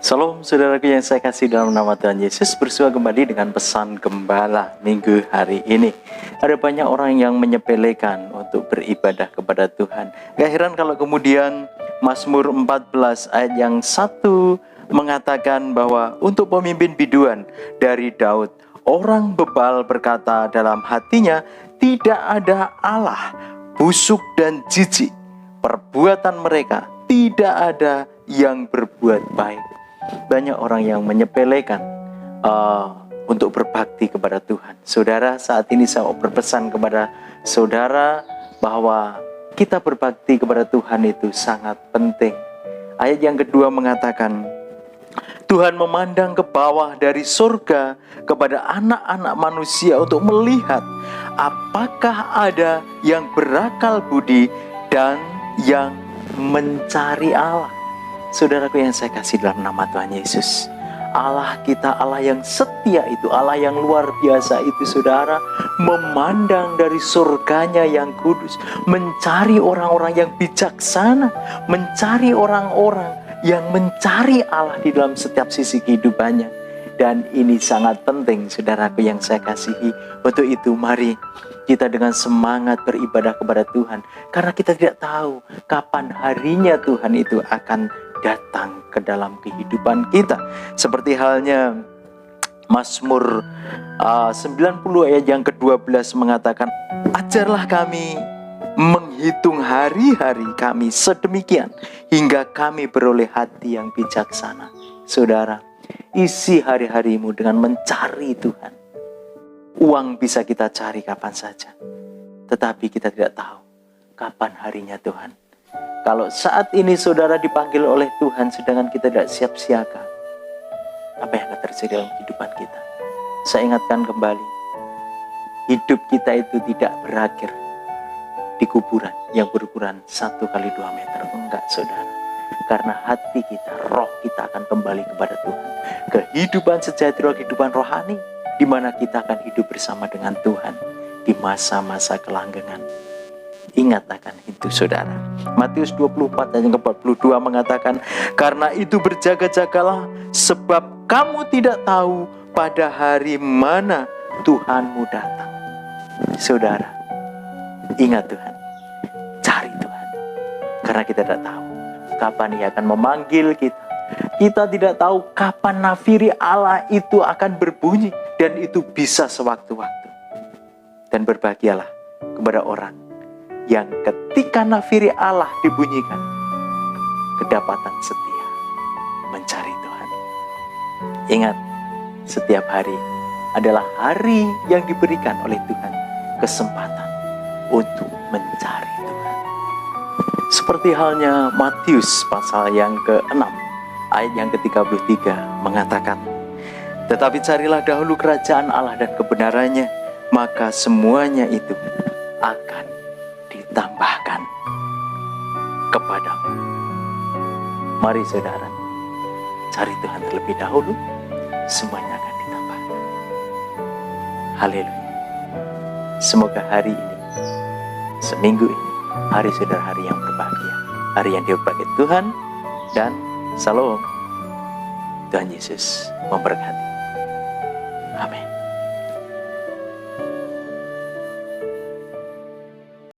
Salam saudaraku yang saya kasih dalam nama Tuhan Yesus. Bersua kembali dengan pesan gembala minggu hari ini. Ada banyak orang yang menyepelekan untuk beribadah kepada Tuhan. Gak heran kalau kemudian Mazmur 14 ayat yang 1 mengatakan bahwa untuk pemimpin biduan dari Daud, orang bebal berkata dalam hatinya, tidak ada Allah, busuk dan jijik. Perbuatan mereka tidak ada yang berbuat baik. Banyak orang yang menyepelekan untuk berbakti kepada Tuhan. Saudara, saat ini saya mau berpesan kepada saudara bahwa kita berbakti kepada Tuhan itu sangat penting. Ayat yang kedua mengatakan, Tuhan memandang ke bawah dari surga kepada anak-anak manusia untuk melihat apakah ada yang berakal budi dan yang mencari Allah. Saudaraku yang saya kasih dalam nama Tuhan Yesus, Allah kita, Allah yang setia itu, Allah yang luar biasa itu, saudara, memandang dari surganya yang kudus, mencari orang-orang yang bijaksana, mencari orang-orang yang mencari Allah di dalam setiap sisi kehidupannya. Dan ini sangat penting, saudaraku yang saya kasihi. Untuk itu mari kita dengan semangat beribadah kepada Tuhan, karena kita tidak tahu kapan harinya Tuhan itu akan datang ke dalam kehidupan kita. Seperti halnya Mazmur 90 ayat yang ke-12 mengatakan, ajarlah kami menghitung hari-hari kami sedemikian hingga kami beroleh hati yang bijaksana. Saudara, isi hari-harimu dengan mencari Tuhan. Uang bisa kita cari kapan saja, tetapi kita tidak tahu kapan harinya Tuhan. Kalau saat ini saudara dipanggil oleh Tuhan sedangkan kita tidak siap siaga, apa yang akan terjadi dalam kehidupan kita? Saya ingatkan kembali, hidup kita itu tidak berakhir di kuburan yang berukuran 1 kali 2 meter. Enggak, saudara. Karena hati kita, roh kita akan kembali kepada Tuhan. Kehidupan sejahtera, kehidupan rohani, di mana kita akan hidup bersama dengan Tuhan di masa-masa kelanggengan. Ingat akan itu, saudara. Matius 24 ayat ke-42 mengatakan, karena itu berjaga-jagalah, sebab kamu tidak tahu pada hari mana Tuhanmu datang. Saudara, ingat Tuhan, cari Tuhan, karena kita tidak tahu kapan Ia akan memanggil kita. Kita tidak tahu kapan nafiri Allah itu akan berbunyi, dan itu bisa sewaktu-waktu. Dan berbahagialah kepada orang yang ketika nafiri Allah dibunyikan, kedapatan setia mencari Tuhan. Ingat, setiap hari adalah hari yang diberikan oleh Tuhan kesempatan untuk mencari Tuhan. Seperti halnya Matius pasal yang ke-6 ayat yang ke-33 mengatakan, tetapi carilah dahulu kerajaan Allah dan kebenarannya, maka semuanya itu akan ditambahkan kepadamu. Mari saudara, cari Tuhan terlebih dahulu, semuanya akan ditambahkan. Haleluya. Semoga hari ini, seminggu ini, hari saudara hari yang berbahagia, hari yang diberkati Tuhan, dan salam. Tuhan Yesus memberkati. Amin.